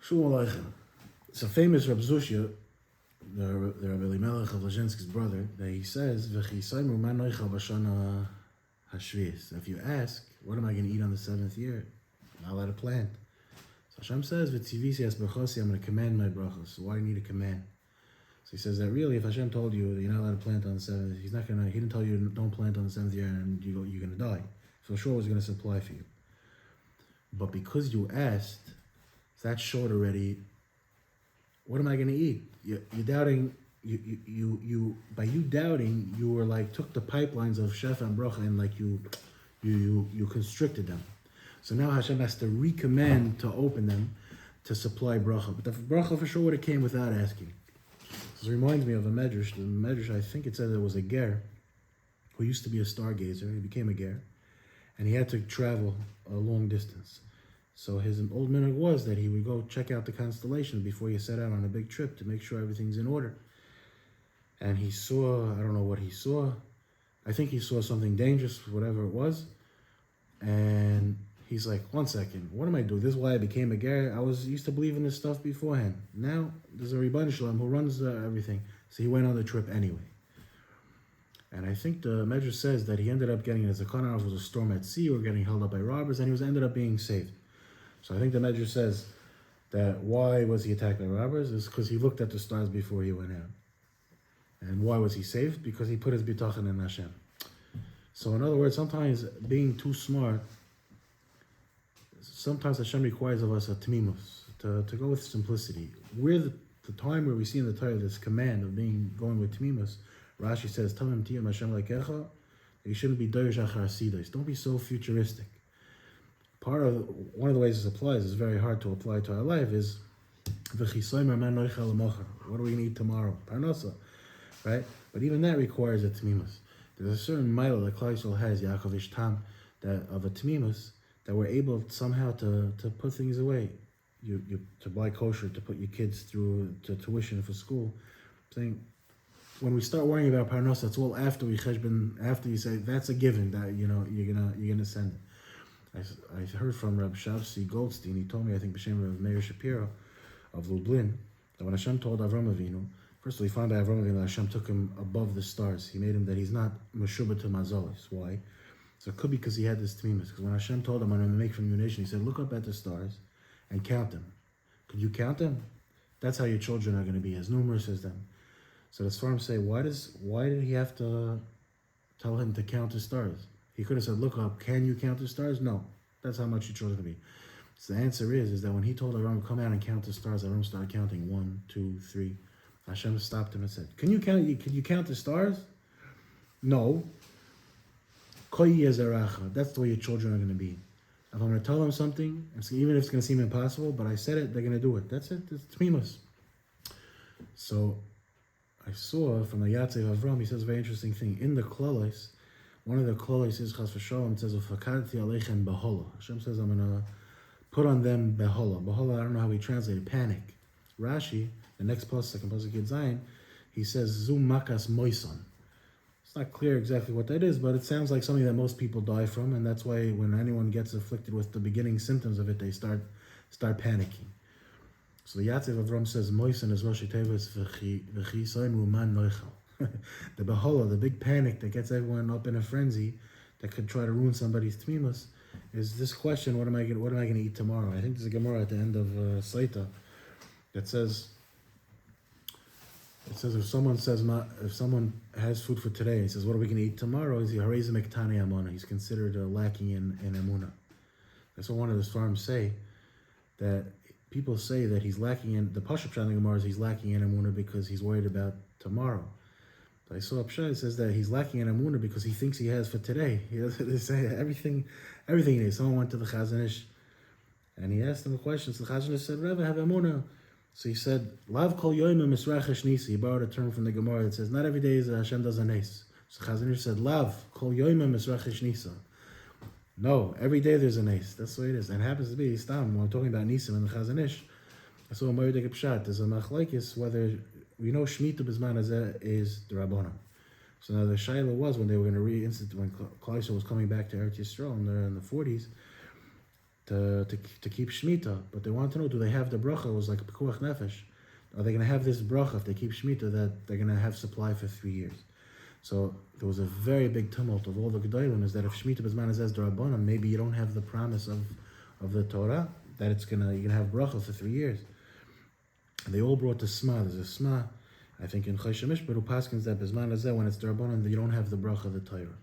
Shalom Aleichem. It's a famous Reb Zushya, the Rabbi Elimelech of Lezhinsky's brother, that he says, "V'chisaymu ma noichal b'shana hashvius." If you ask, what am I going to eat on the 7th year? I'm not allowed to plant. So Hashem says, "V'tzivisi es brachosi," I'm going to command my brachos. So why do you need a command? So he says that really, if Hashem told you that you're not allowed to plant on the 7th, He didn't tell you don't plant on the 7th year and you're going to die. So sure, was going to supply for you. But because you asked, that's short already. What am I going to eat? You're doubting. You by you doubting, you were like took the pipelines of shefa and bracha and like you constricted them. So now Hashem has to recommend to open them to supply bracha. But the bracha for sure would have came without asking. This reminds me of a medrash. The medrash, I think it said there was a ger who used to be a stargazer. He became a ger, and he had to travel a long distance. So his old minhag was that he would go check out the constellations before you set out on a big trip to make sure everything's in order. And he saw, I don't know what he saw. I think he saw something dangerous, whatever it was. And he's like, one second, what am I doing? This is why I became a ger. I used to believe in this stuff beforehand. Now there's a Rebbeinu Shalom who runs everything. So he went on the trip anyway. And I think the medrash says that he ended up getting, as a Kanarov was a storm at sea, or getting held up by robbers, and he ended up being saved. So I think the medrash says that why was he attacked by robbers is because he looked at the stars before he went out. And why was he saved? Because he put his bitachon in Hashem. So in other words, sometimes being too smart, sometimes Hashem requires of us a tmimus, to go with simplicity. We're the time where we see in the Torah this command of going with tmimus. Rashi says, "Tamim tiyam Hashem lekecha." You shouldn't be doirish achar sidos. Don't be so futuristic. One of the ways this applies is very hard to apply to our life is what are we going to eat tomorrow? Parnasa, right? But even that requires a tmimus. There's a certain mile that Klal Yisrael has, Yaakov Ishtam, that of a tmimus, that we're able somehow to put things away. You to buy kosher, to put your kids through to tuition for school. I'm saying when we start worrying about parnasa, it's all after we cheshbon, after you say that's a given that you're gonna send it. I heard from Rabbi Shabbat Goldstein. He told me, I think b'shem of Meir Shapiro of Lublin, that when Hashem told Avram Avinu, first of all, he found out Avram Avinu that Hashem took him above the stars. He made him that he's not meshubah to mazolis. Why? So it could be because he had this tmimus. Because when Hashem told him, I'm going to make from you a nation, he said, look up at the stars and count them. Could you count them? That's how your children are going to be, as numerous as them. So the Sfarim say, why did he have to tell him to count the stars? He could have said, look up, can you count the stars? No, that's how much your children will be. So the answer is that when he told Aram, come out and count the stars, Aram started counting 1, 2, 3. Hashem stopped him and said, can you count the stars? No. That's the way your children are going to be. If I'm going to tell them something, even if it's going to seem impossible, but I said it, they're going to do it. That's it. It's tmimus. So I saw from the Yatzev Avram, he says a very interesting thing. In the Klolos, one of the klolos is chas v'shalom. It says "Ufakadti aleichem behola." Hashem says, "I'm gonna put on them behola." Behola, I don't know how we translate it. Panic. Rashi, the next second pasuk in Zion, he says "Zum makas moison." It's not clear exactly what that is, but it sounds like something that most people die from, and that's why when anyone gets afflicted with the beginning symptoms of it, they start panicking. So the Yatzev Avram says moison is Rosh Tevis v'chisoimu man noichal. The behola, the big panic that gets everyone up in a frenzy, that could try to ruin somebody's tmimus, is this question: What am I going to eat tomorrow? I think there's a Gemara at the end of Saita that says, if someone has food for today, he says, what are we going to eat tomorrow? Is he hareza mektane amona? He's considered lacking in emuna. That's what one of the farms say, that people say that he's lacking in the Pashup Pshat in the Gemara is he's lacking in emuna because he's worried about tomorrow. I saw a pshat, it says that he's lacking in emunah because he thinks he has for today. He doesn't say everything he needs. Someone went to the Chazon Ish and he asked him a question. So the Chazon Ish said, Rebbe, have emunah. So he said, Lav kol yoyim misrachesh nisi. He borrowed a term from the Gemara that says, not every day is Hashem does a nes. So the Chazon Ish said, Lav kol yoyim misrachesh nisa. No, every day there's a nes. That's the way it is. And it happens to be, Stam, when we're talking about nisim and the Chazon Ish, I saw a Moedik pshat. There's a machlekes whether we know Shemitah B'zman Hazeh is the Rabbanon. So now the Shaila was when they were going to reinstitute, when Klal Yisrael was coming back to Eretz Yisrael in the 40s, to keep Shemitah, but they want to know, do they have the bracha? It was like Pekuach Nefesh. Are they going to have this bracha if they keep Shemitah, that they're going to have supply for 3 years? So there was a very big tumult of all the Gedolim, is that if Shemitah B'zman Hazeh D'Rabbanan, maybe you don't have the promise of the Torah, that you're going to have bracha for 3 years. And they all brought the Sma. There's a Sma, I think in Choshen Mishpat, who paskins that B'zman Hazeh, when it's D'Rabbanan, you don't have the bracha of the Torah.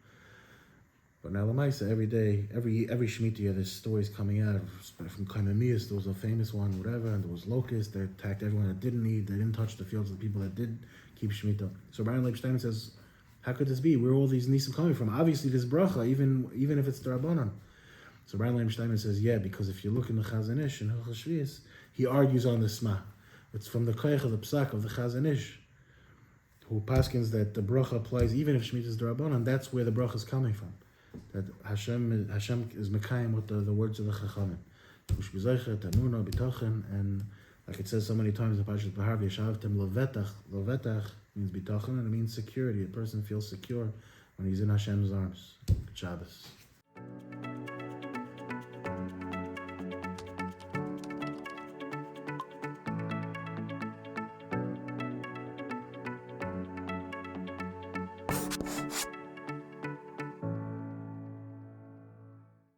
But now Lamaisa, every day, every Shemitah year, there's stories coming out from Kaimamias. There was a famous one, whatever, and there was locusts. They attacked everyone that didn't eat. They didn't touch the fields of the people that did keep Shemitah. So Rabbi Aryeh Siegel says, how could this be? Where are all these nisim coming from? Obviously, this bracha, even if it's D'Rabbanan. So Rabbi Aryeh Siegel says, yeah, because if you look in the Chazon Ish and Hilchos Shvius, he argues on the Sma. It's from the koyach of the psak of the Chazon Ish, who paskins that the bracha applies even if Shemitah is D'Rabbanan. That's where the bracha is coming from. That Hashem is mekayim with the words of the Chachamim. And like it says so many times in Parashat Behar-Bechukotai, levetach means bitachon, and it means security. A person feels secure when he's in Hashem's arms. Shabbos.